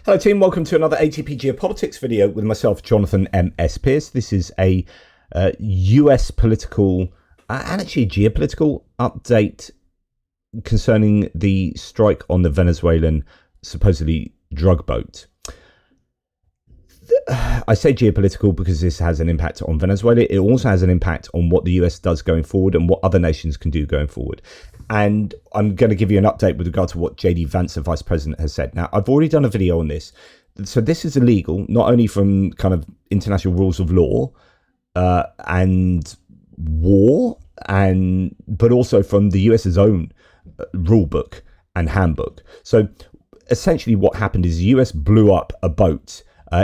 Hello team, welcome to another ATP Geopolitics video with myself, Jonathan M.S. Pearce. This is a US political and actually geopolitical update concerning the strike on the Venezuelan supposedly drug boat. I say geopolitical because this has an impact on Venezuela. It also has an impact on what the US does going forward and what other nations can do going forward. And I'm going to give you an update with regard to what Vance, the Vice President, has said. Now, I've already done a video on this. So this is illegal, not only from kind of international rules of law and war, but also from the US's own rule book and handbook. So essentially what happened is the US blew up a boat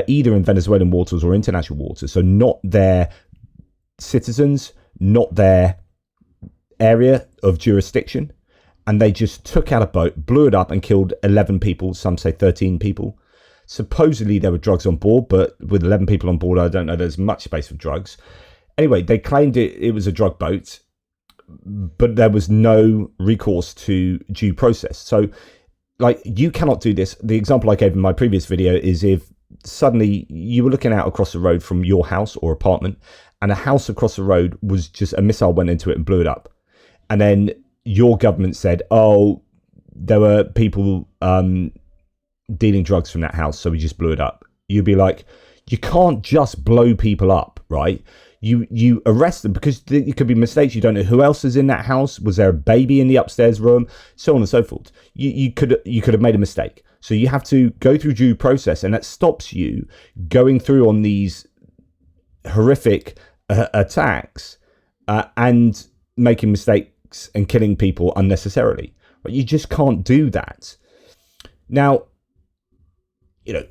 either in Venezuelan waters or international waters. So not their citizens, not their area of jurisdiction. And they just took out a boat, blew it up and killed 11 people. Some say 13 people. Supposedly there were drugs on board, but with 11 people on board, I don't know there's much space for drugs. Anyway, they claimed it was a drug boat, but there was no recourse to due process. So like you cannot do this. The example I gave in my previous video is if suddenly you were looking out across the road from your house or apartment and a house across the road was just a missile went into it and blew it up. And then your government said, oh, there were people dealing drugs from that house, so we just blew it up. You'd be like, you can't just blow people up, right? You arrest them because it could be mistakes. You don't know who else is in that house. Was there a baby in the upstairs room? So on and so forth. You could have made a mistake. So you have to go through due process, and that stops you going through on these horrific attacks and making mistakes and killing people unnecessarily. But you just can't do that. Now, you know,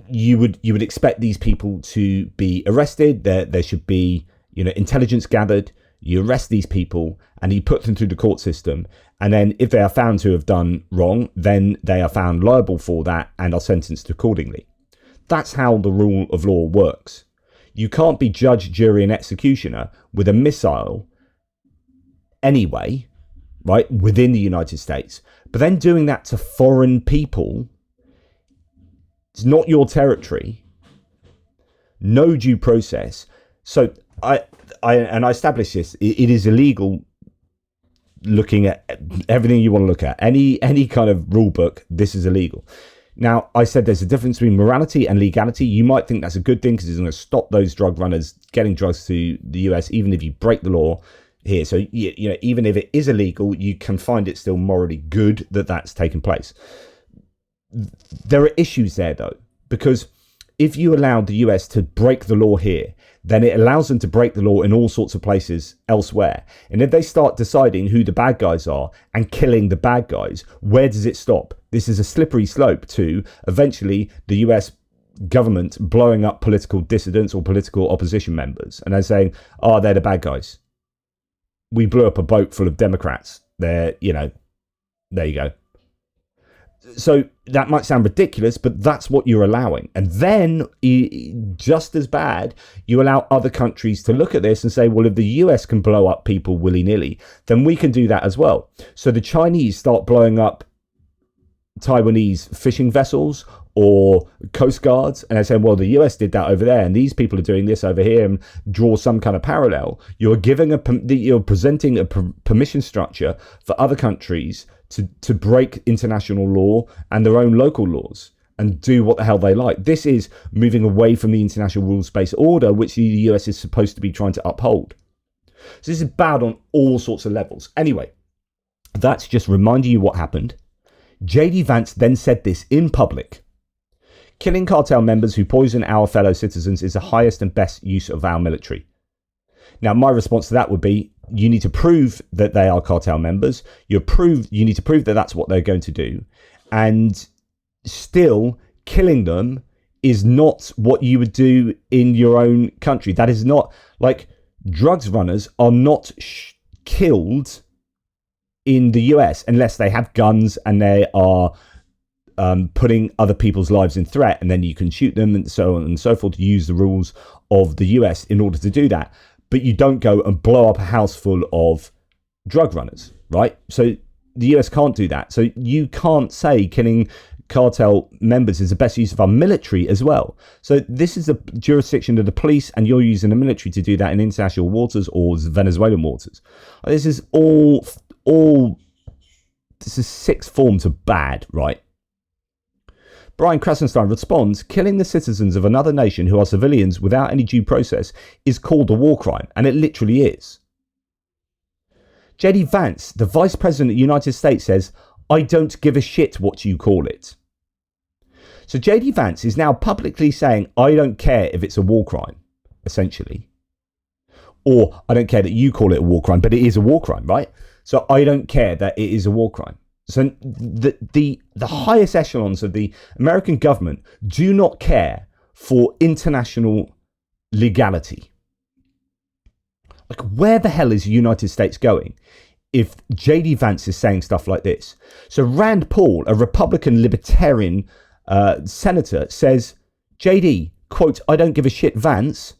you would expect these people to be arrested. There should be, you know, intelligence gathered. You arrest these people and you put them through the court system. And then if they are found to have done wrong, then they are found liable for that and are sentenced accordingly. That's how the rule of law works. You can't be judge, jury and executioner with a missile anyway, right, within the United States. But then doing that to foreign people, it's not your territory, no due process. So I established this. It is illegal. Looking at everything you want to look at, any kind of rule book, this is illegal. Now, I said there's a difference between morality and legality. You might think that's a good thing because it's going to stop those drug runners getting drugs to the US, even if you break the law here. So, you know, even if it is illegal, you can find it still morally good that that's taken place. There are issues there, though, because if you allow the US to break the law here, then it allows them to break the law in all sorts of places elsewhere. And if they start deciding who the bad guys are and killing the bad guys, where does it stop? This is a slippery slope to eventually the US government blowing up political dissidents or political opposition members. And they're saying, oh, they're the bad guys. We blew up a boat full of Democrats. They're, you know, there you go. So that might sound ridiculous, but that's what you're allowing. And then, just as bad, you allow other countries to look at this and say, well, if the US can blow up people willy-nilly, then we can do that as well. So the Chinese start blowing up Taiwanese fishing vessels or coast guards, and they say, well, the US did that over there, and these people are doing this over here, and draw some kind of parallel. You're presenting a permission structure for other countries to break international law and their own local laws and do what the hell they like. This is moving away from the international rules-based order, which the US is supposed to be trying to uphold. So this is bad on all sorts of levels. Anyway, that's just reminding you what happened. Vance then said this in public. Killing cartel members who poison our fellow citizens is the highest and best use of our military. Now, my response to that would be, you need to prove that they are cartel members. You need to prove that that's what they're going to do. And still, killing them is not what you would do in your own country. That is not, like, drugs runners are not killed in the US unless they have guns and they are putting other people's lives in threat, and then you can shoot them and so on and so forth. Use the rules of the US in order to do that. But you don't go and blow up a house full of drug runners, right? So the US can't do that. So you can't say killing cartel members is the best use of our military as well. So this is the jurisdiction of the police, and you're using the military to do that in international waters or Venezuelan waters. This is this is sixth forms of bad, right? Brian Krasenstein responds, killing the citizens of another nation who are civilians without any due process is called a war crime, and it literally is. JD Vance, the Vice President of the United States, says, I don't give a shit what you call it. So JD Vance is now publicly saying, I don't care if it's a war crime, essentially. Or I don't care that you call it a war crime, but it is a war crime, right? So I don't care that it is a war crime. So the highest echelons of the American government do not care for international legality. Like, where the hell is the United States going if JD Vance is saying stuff like this? So Rand Paul, a Republican libertarian senator, says, JD, quote, I don't give a shit, Vance,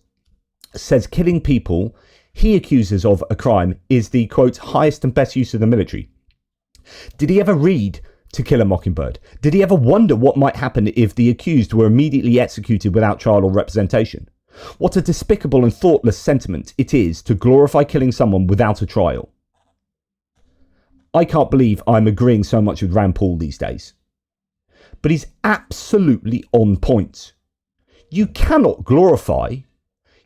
says killing people he accuses of a crime is the, quote, highest and best use of the military. Did he ever read To Kill a Mockingbird? Did he ever wonder what might happen if the accused were immediately executed without trial or representation? What a despicable and thoughtless sentiment it is to glorify killing someone without a trial. I can't believe I'm agreeing so much with Rand Paul these days. But he's absolutely on point. You cannot glorify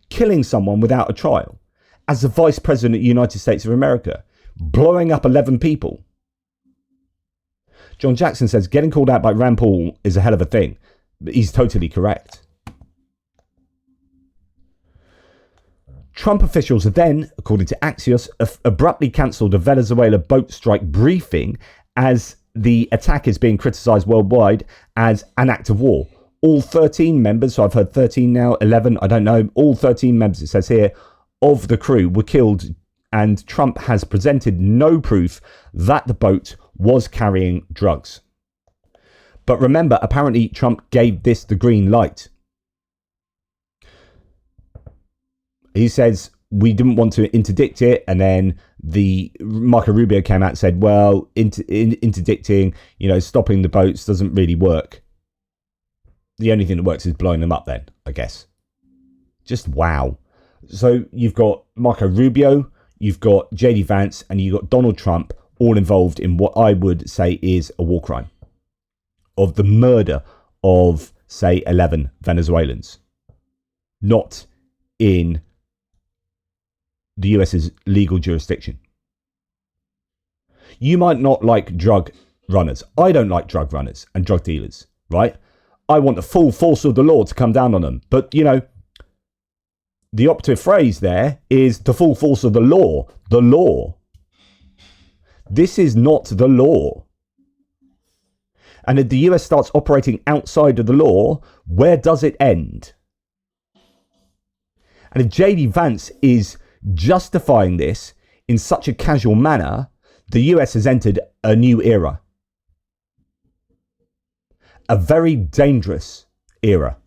killing someone without a trial. As the Vice President of the United States of America, blowing up 11 people. John Jackson says, getting called out by Rand Paul is a hell of a thing. But he's totally correct. Trump officials have then, according to Axios, abruptly cancelled a Venezuela boat strike briefing as the attack is being criticised worldwide as an act of war. All 13 members, so I've heard 13 now, 11, I don't know, all 13 members, it says here, of the crew were killed, and Trump has presented no proof that the boat was carrying drugs. But remember, apparently Trump gave this the green light. He says, we didn't want to interdict it, and then Marco Rubio came out and said, well, interdicting, stopping the boats doesn't really work. The only thing that works is blowing them up then, I guess. Just wow. So you've got Marco Rubio, you've got JD Vance, and you've got Donald Trump all involved in what I would say is a war crime of the murder of, say, 11 Venezuelans. Not in the US's legal jurisdiction. You might not like drug runners. I don't like drug runners and drug dealers, right? I want the full force of the law to come down on them. But, the operative phrase there is the full force of the law. The law. This is not the law. And if the US starts operating outside of the law, where does it end? And if JD Vance is justifying this in such a casual manner, the US has entered a new era. A very dangerous era.